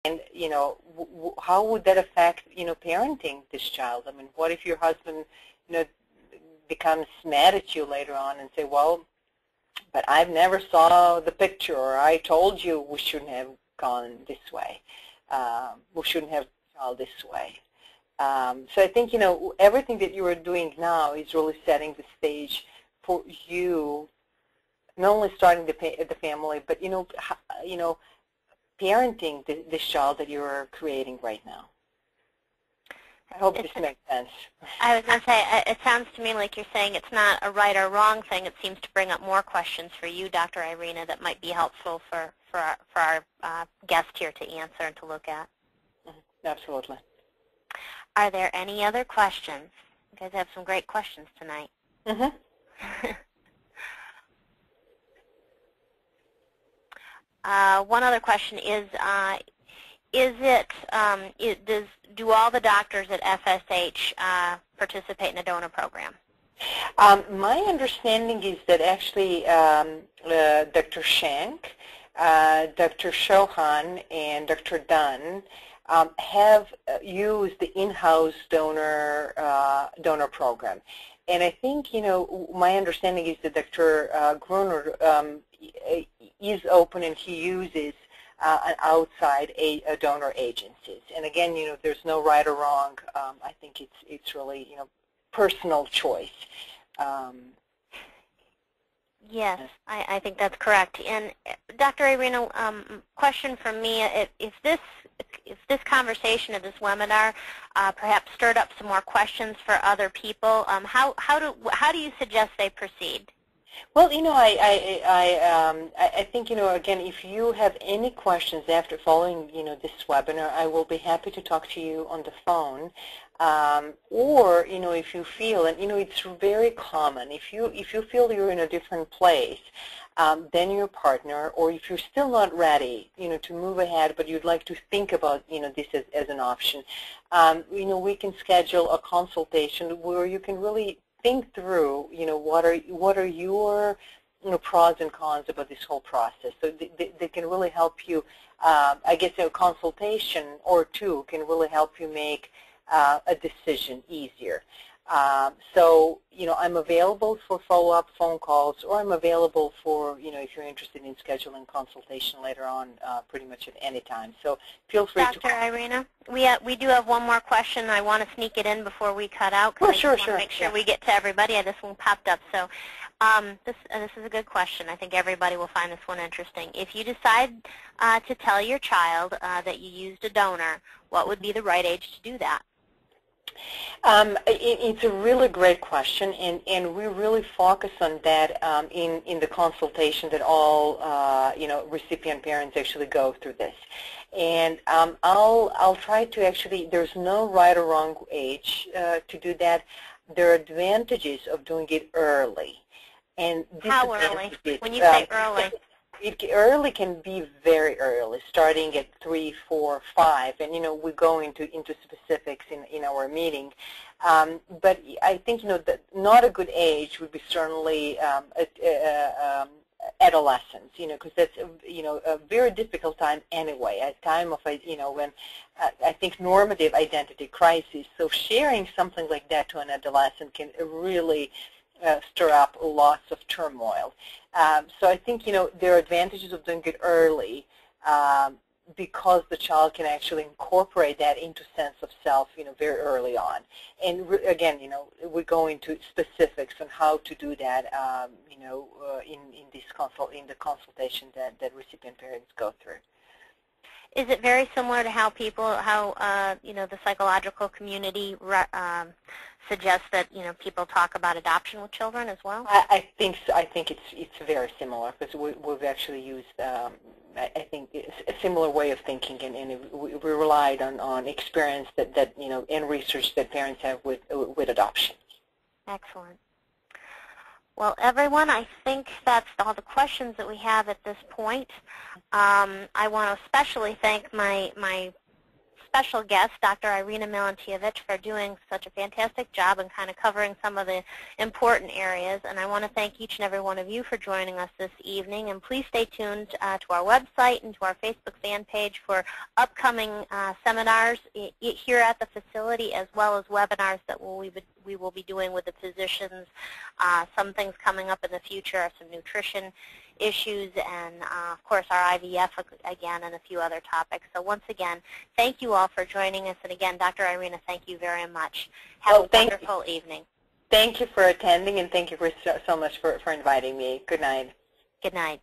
And, how would that affect, parenting this child? I mean, what if your husband, becomes mad at you later on and say, well, but I've never saw the picture, or I told you we shouldn't have gone this way. We shouldn't have child this way. So I think, everything that you are doing now is really setting the stage for you, not only starting the family, but, parenting this child that you're creating right now. I hope this makes sense. I was going to say, it sounds to me like you're saying it's not a right or wrong thing. It seems to bring up more questions for you, Dr. Irina, that might be helpful for our guest here to answer and to look at. Absolutely. Are there any other questions? You guys have some great questions tonight. One other question is do all the doctors at FSH participate in a donor program? My understanding is that actually Dr. Shank, Dr. Chauhan, and Dr. Dunn have used the in-house donor program. And I think, my understanding is that Dr. Gruner is open and he uses an outside donor agencies. And again, there's no right or wrong. I think it's really, personal choice. Yes, I think that's correct. And Dr. Irina, question from me: if this conversation of this webinar perhaps stirred up some more questions for other people, how do you suggest they proceed? Well, I think, again, if you have any questions after following, this webinar, I will be happy to talk to you on the phone. Or, if you feel, and, it's very common, if you feel you're in a different place than your partner, or if you're still not ready, to move ahead, but you'd like to think about, this as an option, we can schedule a consultation where you can really think through, what are your, pros and cons about this whole process. So they can really help you. I guess a consultation or two can really help you make a decision easier. So, I'm available for follow-up phone calls, or I'm available for, if you're interested in scheduling consultation later on, pretty much at any time. So feel free to. Dr. Irina, we do have one more question. I want to sneak it in before we cut out. Oh, I just sure, want sure. to make sure we get to everybody. This one popped up. So this is a good question. I think everybody will find this one interesting. If you decide to tell your child that you used a donor, what would be the right age to do that? It's a really great question, and we really focus on that in the consultation that all recipient parents actually go through this. And I'll try to actually. There's no right or wrong age to do that. There are advantages of doing it early. And how early? When you say early. Early can be very early, starting at 3, 4, 5, and we go into specifics in our meeting. But I think that not a good age would be certainly adolescence, because that's a very difficult time anyway, a time of when I think normative identity crisis. So sharing something like that to an adolescent can really stir up lots of turmoil. So I think, there are advantages of doing it early because the child can actually incorporate that into sense of self, very early on. And again, we go into specifics on how to do that, in the consultation that recipient parents go through. Is it very similar to how the psychological community suggests that people talk about adoption with children as well? I think so. I think it's very similar because we've actually used I think a similar way of thinking, and we relied on experience that and research that parents have with adoption. Excellent. Well, everyone, I think that's all the questions that we have at this point. I want to especially thank my special guest, Dr. Irina Milentijevic, for doing such a fantastic job and kind of covering some of the important areas. And I want to thank each and every one of you for joining us this evening. And please stay tuned to our website and to our Facebook fan page for upcoming seminars here at the facility, as well as webinars that we will be doing with the physicians. Some things coming up in the future are some nutrition issues and, of course, our IVF again and a few other topics. So once again, thank you all for joining us. And again, Dr. Irina, thank you very much. Have a wonderful evening. Thank you for attending, and thank you so much for inviting me. Good night. Good night.